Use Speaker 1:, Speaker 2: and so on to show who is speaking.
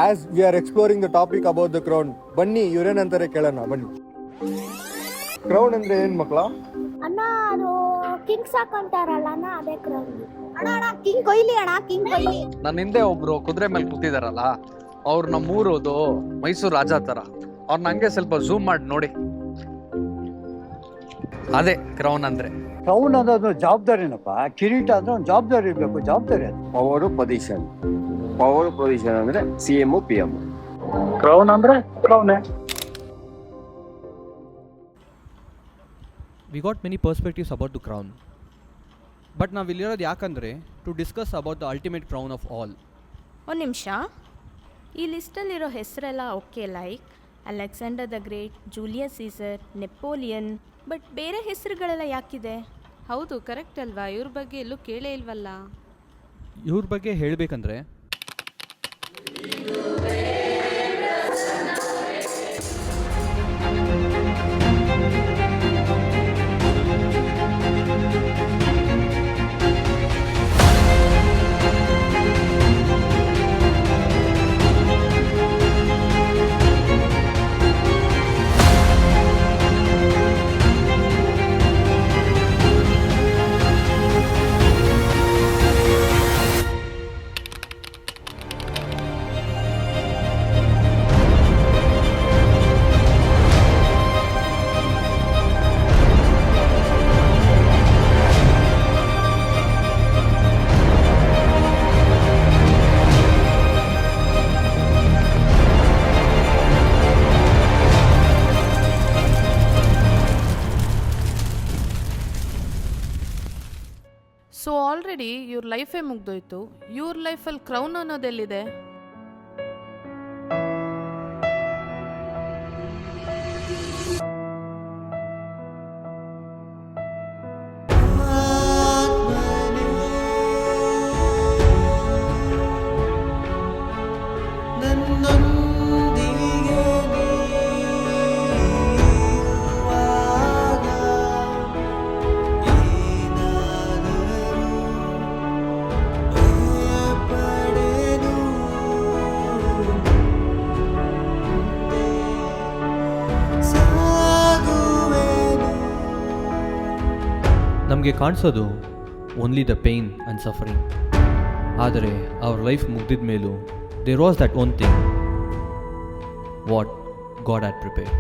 Speaker 1: As we are exploring the topic about the crown, ಬನ್ನಿ ಇವ್ರೇನಂತಾರೆ ಕೇಳೋಣ ಬನ್ನಿ. ಕ್ರೌನ್ ಅಂದ್ರೆ ಏನ್ ಮಕ್ಳ?
Speaker 2: ಅಣ್ಣ ಅದು ಕಿಂಗ್ ಸಾಕಂತಾರಲ್ಲ ಅಣ್ಣ, ಅದೇ ಕ್ರೌನ್. ಅಣ್ಣ ಅಣ್ಣ ಕಿಂಗ್ ಕೊಹ್ಲಿ ಅಣ್ಣ, ಕಿಂಗ್ ಕೊಹ್ಲಿ.
Speaker 3: ನನ್ನ ಹಿಂದೆ ಒಬ್ರು ಕುದುರೆ ಮೇಲೆ ಕೂತಿದಾರಲ್ಲ, ಅವ್ರು ನಮ್ಮೂರೋದು ಮೈಸೂರು ರಾಜ ತರ. ಅವ್ರನ್ನ ಹಂಗೆ ಸ್ವಲ್ಪ ಝೂಮ್ ಮಾಡಿ ನೋಡಿ, ಅದೇ ಕ್ರೌನ್ ಅಂದ್ರೆ.
Speaker 4: ಕ್ರೌನ್ ಅನ್ನೋದು ಜವಾಬ್ದಾರಿನಪ್ಪ. ಕಿರೀಟ ಅಂದ್ರೆ ಒಂದು ಜವಾಬ್ದಾರಿ ಇರಬೇಕು, ಜವಾಬ್ದಾರಿ ಅದು.
Speaker 5: ಪವರ್ ಪೊಸಿಷನ್ ಅಂದ್ರೆ CM PM.
Speaker 4: ಕ್ರೌನ್ ಅಂದ್ರೆ ಕ್ರೌನೇ.
Speaker 6: We got many perspectives about the crown, but ನಾವು ಇಲ್ಲಿರೋದು ಯಾಕಂದರೆ to discuss about the ultimate crown of all.
Speaker 7: ಒಂದು ನಿಮಿಷ, ಈ ಲಿಸ್ಟಲ್ಲಿರೋ ಹೆಸರೆಲ್ಲ okay, like Alexander the great, Julius Caesar, Napoleon, but ಬೇರೆ ಹೆಸರುಗಳೆಲ್ಲ ಯಾಕಿದೆ?
Speaker 8: ಹೌದು, ಕರೆಕ್ಟ್ ಅಲ್ವಾ? ಇವ್ರ ಬಗ್ಗೆ ಎಲ್ಲೂ ಕೇಳೇ ಇಲ್ವಲ್ಲ.
Speaker 6: ಇವ್ರ ಬಗ್ಗೆ ಹೇಳಬೇಕಂದ್ರೆ
Speaker 8: ಸೊ ಆಲ್ರೆಡಿ ಇವ್ರ ಲೈಫೇ ಮುಗ್ದೋಯ್ತು. ಇವ್ರ ಲೈಫಲ್ಲಿ ಕ್ರೌನ್ ಅನ್ನೋದೆಲ್ಲಿದೆ?
Speaker 6: ನಮಗೆ ಕಾಣಿಸೋದು only the pain and suffering, ಆದರೆ ಅವ್ರ ಲೈಫ್ ಮುಗ್ದಿದ ಮೇಲೂ there was that one thing what God had prepared.